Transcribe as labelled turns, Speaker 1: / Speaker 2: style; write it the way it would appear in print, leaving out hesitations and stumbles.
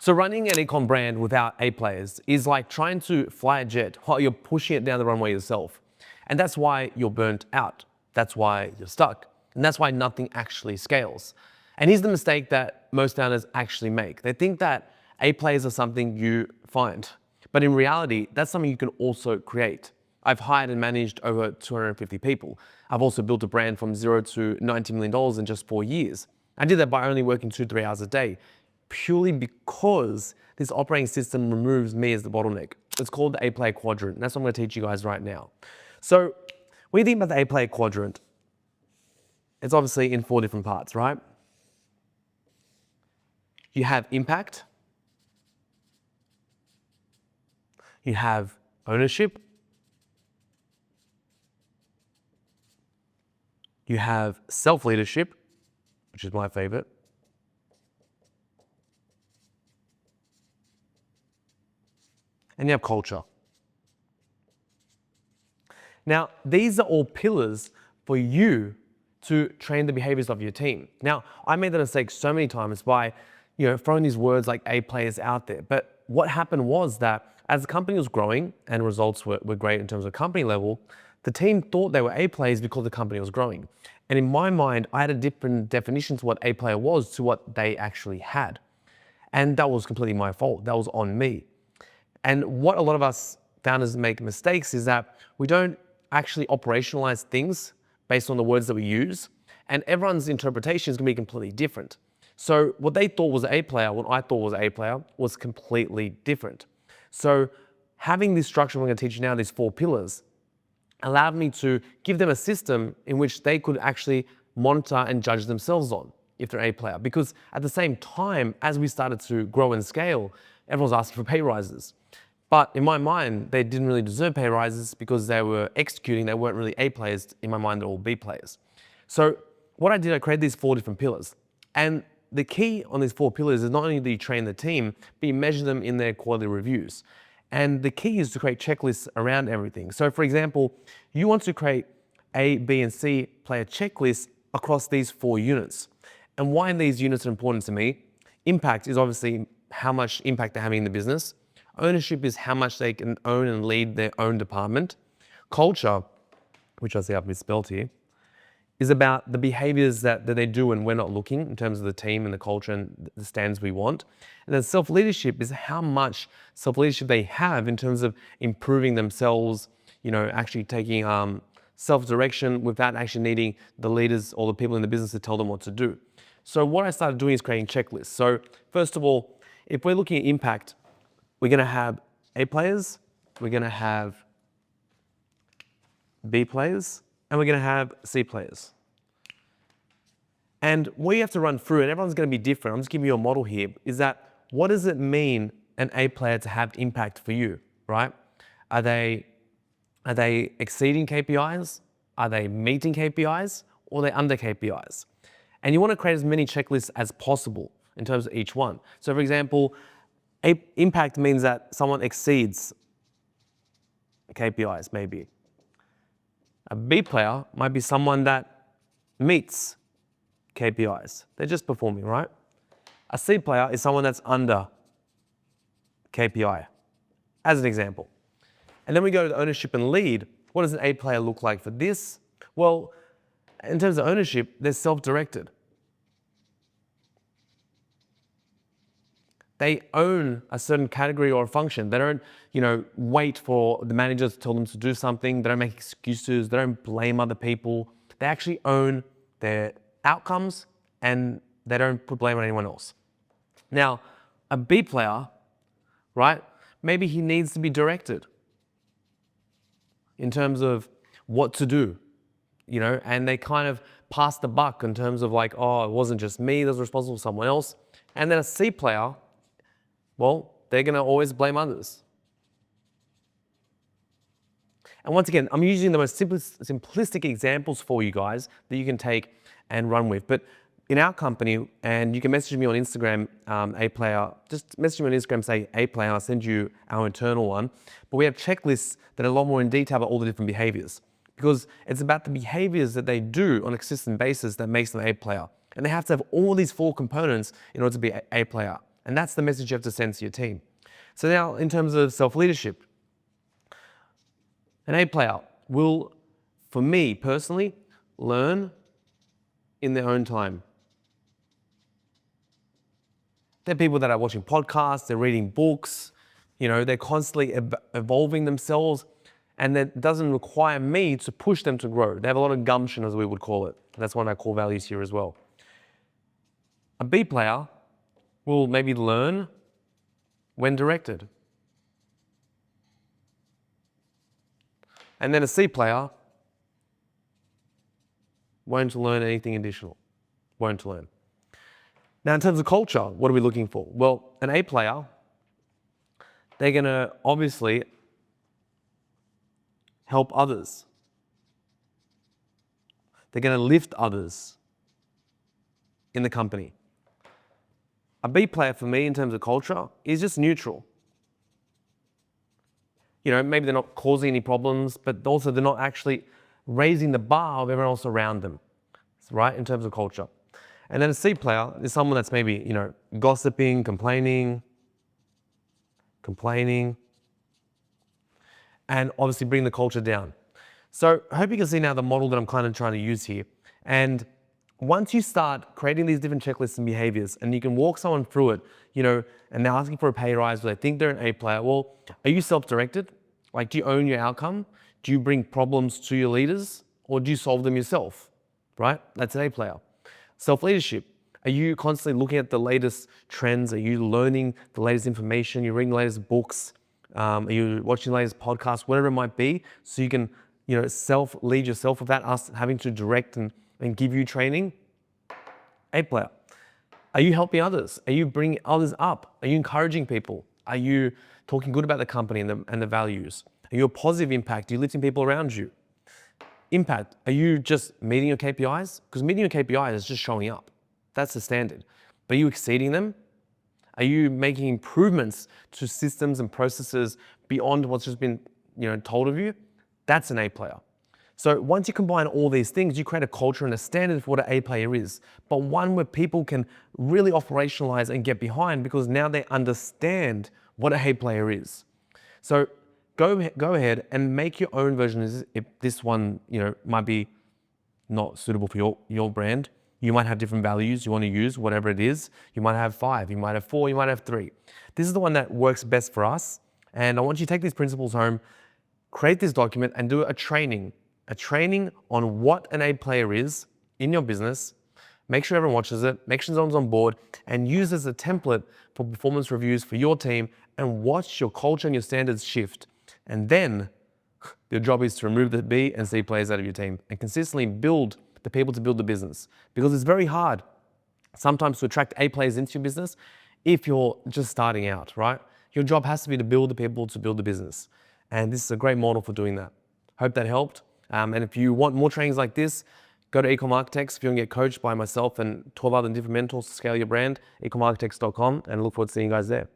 Speaker 1: So running an Ecomm brand without A players is like trying to fly a jet while you're pushing it down the runway yourself. And that's why you're burnt out. That's why you're stuck. And that's why nothing actually scales. And here's the mistake that most founders actually make. They think that A players are something you find. But in reality, that's something you can also create. I've hired and managed over 250 people. I've also built a brand from $0 to $90 million in just 4 years. I did that by only working 2-3 hours a day, purely because this operating system removes me as the bottleneck. It's called the A-Player Quadrant, and that's what I'm going to teach you guys right now. So when you think about the A-Player Quadrant, it's obviously in 4 different parts, right? You have impact, you have ownership, you have self-leadership, which is my favorite, and you have culture. Now, these are all pillars for you to train the behaviors of your team. Now, I made the mistake so many times by throwing these words like A players out there. But what happened was that as the company was growing and results were great in terms of company level, the team thought they were A players because the company was growing. And in my mind, I had a different definition to what A player was to what they actually had. And that was completely my fault. That was on me. And what a lot of us founders make mistakes is that we don't actually operationalize things based on the words that we use, and everyone's interpretation is going to be completely different. So what they thought was A player, what I thought was A player, was completely different. So having this structure I'm going to teach you now, these 4 pillars, allowed me to give them a system in which they could actually monitor and judge themselves on if they're A player. Because at the same time, as we started to grow and scale, everyone was asking for pay rises. But in my mind, they didn't really deserve pay rises because they were executing, they weren't really A players. In my mind, they're all B players. So what I did, I created these 4 different pillars. And the key on these 4 pillars is not only do you train the team, but you measure them in their quarterly reviews. And the key is to create checklists around everything. So for example, you want to create A, B, and C player checklists across these 4 units. And why these units are important to me? Impact is obviously how much impact they're having in the business. Ownership is how much they can own and lead their own department. Culture, which I see I've misspelled here, is about the behaviors that they do when we're not looking in terms of the team and the culture and the standards we want. And then self-leadership is how much self-leadership they have in terms of improving themselves, actually taking self-direction without actually needing the leaders or the people in the business to tell them what to do. So what I started doing is creating checklists. So first of all, if we're looking at impact, we're going to have A players, we're going to have B players, and we're going to have C players. And what you have to run through, and everyone's going to be different, I'm just giving you a model here, is that what does it mean an A player to have impact for you, right? Are they exceeding KPIs? Are they meeting KPIs? Or are they under KPIs? And you want to create as many checklists as possible in terms of each one. So for example, impact means that someone exceeds KPIs, maybe. A B player might be someone that meets KPIs. They're just performing, right? A C player is someone that's under KPI, as an example. And then we go to the ownership and lead. What does an A player look like for this? Well, in terms of ownership, they're self-directed. They own a certain category or a function. They don't, wait for the manager to tell them to do something. They don't make excuses. They don't blame other people. They actually own their outcomes and they don't put blame on anyone else. Now, a B player, right? Maybe he needs to be directed in terms of what to do, and they kind of pass the buck in terms of like, oh, it wasn't just me that was responsible for someone else. And then a C player, well, they're going to always blame others. And once again, I'm using the most simplistic examples for you guys that you can take and run with. But in our company, and you can message me on Instagram, A-Player, just message me on Instagram, say A-Player, and I'll send you our internal one. But we have checklists that are a lot more in detail about all the different behaviors. Because it's about the behaviors that they do on a consistent basis that makes them A-Player. And they have to have all these 4 components in order to be A-Player. And that's the message you have to send to your team. So now, in terms of self-leadership, an A player will, for me personally, learn in their own time. They're people that are watching podcasts, they're reading books, they're constantly evolving themselves, and that doesn't require me to push them to grow. They have a lot of gumption, as we would call it. That's one of our core values here as well. A B player will maybe learn when directed. And then a C player won't learn anything additional, won't learn. Now, in terms of culture, what are we looking for? Well, an A player, they're gonna obviously help others. They're gonna lift others in the company. A B player for me in terms of culture is just neutral. Maybe they're not causing any problems, but also they're not actually raising the bar of everyone else around them, right, in terms of culture. And then a C player is someone that's maybe, gossiping, complaining, and obviously bring the culture down. So I hope you can see now the model that I'm kind of trying to use here. And once you start creating these different checklists and behaviors, and you can walk someone through it, and they're asking for a pay rise, but they think they're an A player, well, are you self-directed? Like, do you own your outcome? Do you bring problems to your leaders, or do you solve them yourself, right? That's an A player. Self-leadership. Are you constantly looking at the latest trends? Are you learning the latest information? You're reading the latest books? Are you watching the latest podcasts? Whatever it might be, so you can, self-lead yourself without us having to direct and give you training. A player. Are you helping others? Are you bringing others up? Are you encouraging people? Are you talking good about the company and the values? Are you a positive impact? Are you lifting people around you? Impact. Are you just meeting your KPIs? Because meeting your KPIs is just showing up. That's the standard. But are you exceeding them? Are you making improvements to systems and processes beyond what's just been, told of you? That's an A player. So once you combine all these things, you create a culture and a standard for what an A player is, but one where people can really operationalize and get behind, because now they understand what an A player is. So go ahead and make your own version. If this one, might be not suitable for your brand. You might have different values you want to use, whatever it is. You might have 5, you might have 4, you might have 3. This is the one that works best for us. And I want you to take these principles home, create this document, and do a training on what an A player is in your business. Make sure everyone watches it, make sure everyone's on board, and use as a template for performance reviews for your team, and watch your culture and your standards shift. And then your job is to remove the B and C players out of your team and consistently build the people to build the business. Because it's very hard sometimes to attract A players into your business if you're just starting out, right? Your job has to be to build the people to build the business. And this is a great model for doing that. Hope that helped. And if you want more trainings like this, go to Ecomm Architects. If you want to get coached by myself and 12 other different mentors to scale your brand, ecommarchitects.com, and look forward to seeing you guys there.